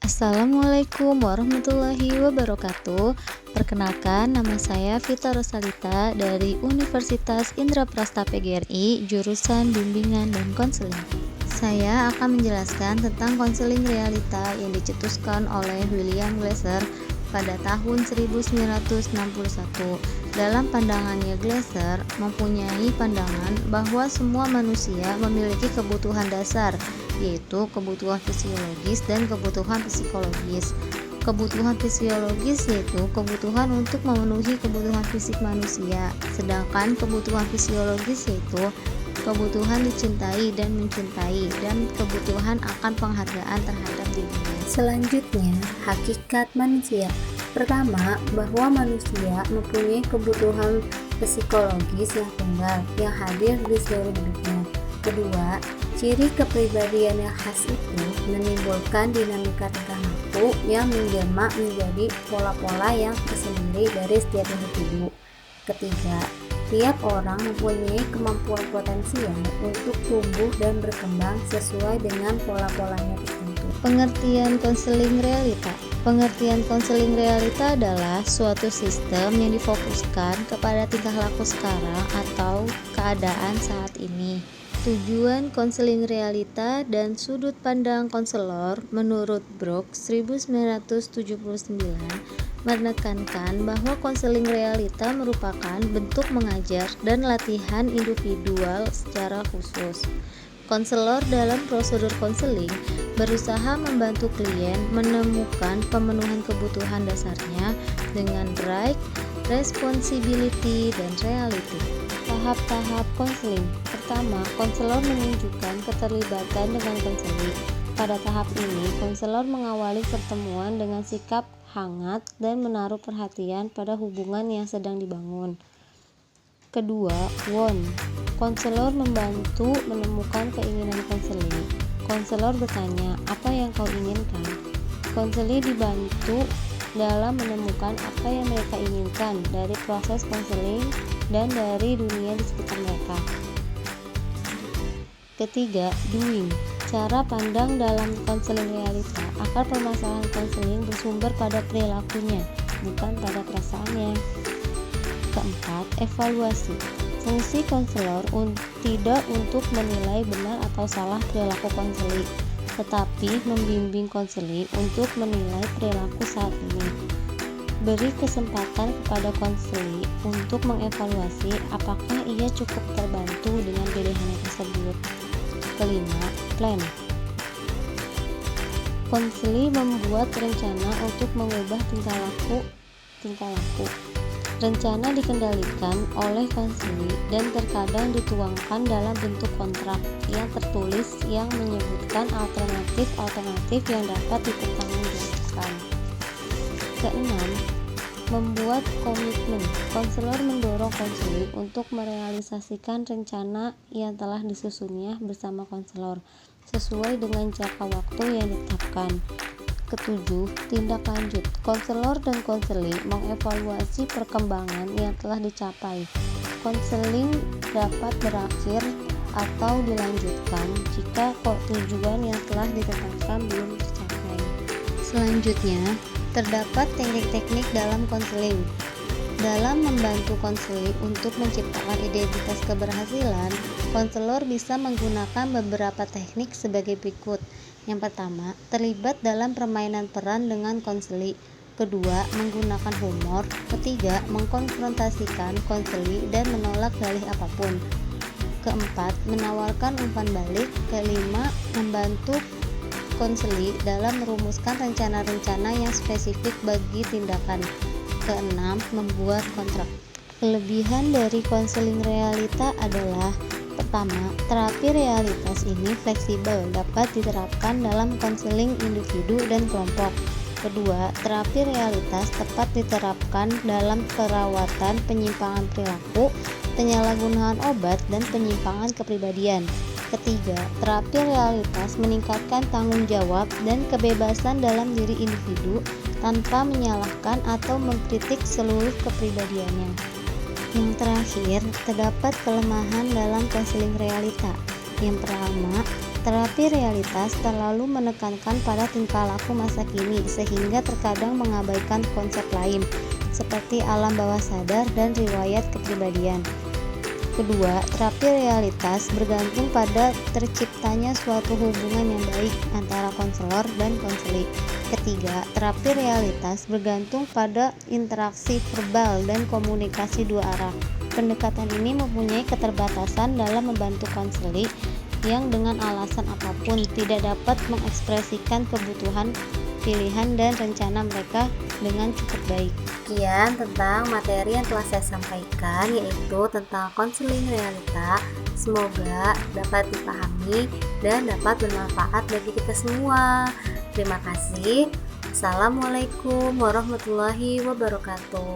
Assalamualaikum warahmatullahi wabarakatuh. Perkenalkan, nama saya Vita Rosalita dari Universitas Indraprasta PGRI, jurusan Bimbingan dan Konseling. Saya akan menjelaskan tentang konseling realita yang dicetuskan oleh William Glasser pada tahun 1961. Dalam pandangannya, Glasser mempunyai pandangan bahwa semua manusia memiliki kebutuhan dasar, yaitu kebutuhan fisiologis dan kebutuhan psikologis. Kebutuhan fisiologis yaitu kebutuhan untuk memenuhi kebutuhan fisik manusia, sedangkan kebutuhan fisiologis yaitu kebutuhan dicintai dan mencintai, dan kebutuhan akan penghargaan terhadap dirinya. Selanjutnya, hakikat manusia. Pertama, bahwa manusia mempunyai kebutuhan psikologis yang tunggal yang hadir di seluruh hidupnya. Kedua, ciri kepribadian yang khas itu menimbulkan dinamika tingkah laku yang menjelma menjadi pola-pola yang tersendiri dari setiap individu. Ketiga, tiap orang mempunyai kemampuan potensial untuk tumbuh dan berkembang sesuai dengan pola-polanya tertentu. Pengertian konseling realita. Pengertian konseling realita adalah suatu sistem yang difokuskan kepada tingkah laku sekarang atau keadaan saat ini. Tujuan konseling realita dan sudut pandang konselor menurut Brooks 1979 menekankan bahwa konseling realita merupakan bentuk mengajar dan latihan individual secara khusus. Konselor dalam prosedur konseling berusaha membantu klien menemukan pemenuhan kebutuhan dasarnya dengan right, responsibility, dan reality. Tahap-tahap konseling. Pertama, konselor menunjukkan keterlibatan dengan konseling. Pada tahap ini, konselor mengawali pertemuan dengan sikap hangat dan menaruh perhatian pada hubungan yang sedang dibangun. Kedua, WON. Konselor membantu menemukan keinginan konseling. Konselor bertanya, apa yang kau inginkan? Konseling dibantu dalam menemukan apa yang mereka inginkan dari proses konseling dan dari dunia di sekitar mereka. Ketiga, doing. Cara pandang dalam konseling realita. Akar permasalahan konseling bersumber pada perilakunya, bukan pada perasaannya. Keempat, evaluasi. Fungsi konselor tidak untuk menilai benar atau salah perilaku konseling, tetapi membimbing konseling untuk menilai perilaku saat ini. Beri kesempatan kepada konseling untuk mengevaluasi apakah ia cukup terbantu dengan pilihannya tersebut. Kelima, plan. Konseling membuat rencana untuk mengubah tingkah laku. Rencana dikendalikan oleh konseling dan terkadang dituangkan dalam bentuk kontrak yang tertulis yang menyebutkan alternatif yang dapat dipertanggungjawabkan. Keenam, membuat komitmen. Konselor mendorong konseling untuk merealisasikan rencana yang telah disusunnya bersama konselor sesuai dengan jangka waktu yang ditetapkan. Ketujuh, tindak lanjut. Konselor dan konseling mengevaluasi perkembangan yang telah dicapai. Konseling dapat berakhir atau dilanjutkan jika tujuan yang telah ditetapkan belum tercapai. Selanjutnya, terdapat teknik-teknik dalam konseling. Dalam membantu konseling untuk menciptakan identitas keberhasilan, konselor bisa menggunakan beberapa teknik sebagai berikut. Yang pertama, terlibat dalam permainan peran dengan konseling. Kedua, menggunakan humor. Ketiga, mengkonfrontasikan konseling dan menolak dalih apapun. Keempat, menawarkan umpan balik. Kelima, membantu konseling dalam merumuskan rencana-rencana yang spesifik bagi tindakan. Keenam, membuat kontrak. Kelebihan dari konseling realita adalah: pertama, terapi realitas ini fleksibel, dapat diterapkan dalam konseling individu dan kelompok. Kedua, terapi realitas tepat diterapkan dalam perawatan penyimpangan perilaku, penyalahgunaan obat, dan penyimpangan kepribadian. Ketiga, terapi realitas meningkatkan tanggung jawab dan kebebasan dalam diri individu tanpa menyalahkan atau mengkritik seluruh kepribadiannya. Yang terakhir, terdapat kelemahan dalam konseling realita. Yang pertama, Terapi realitas terlalu menekankan pada tingkah laku masa kini sehingga terkadang mengabaikan konsep lain seperti alam bawah sadar dan riwayat kepribadian. Kedua, terapi realitas bergantung pada terciptanya suatu hubungan yang baik antara konselor dan konseli. Ketiga, terapi realitas bergantung pada interaksi verbal dan komunikasi dua arah. Pendekatan ini mempunyai keterbatasan dalam membantu konseli yang dengan alasan apapun tidak dapat mengekspresikan kebutuhan, pilihan, dan rencana mereka dengan cukup baik. Sekian tentang materi yang telah saya sampaikan, yaitu tentang konseling realita. Semoga dapat dipahami dan dapat bermanfaat bagi kita semua. Terima kasih. Assalamualaikum warahmatullahi wabarakatuh.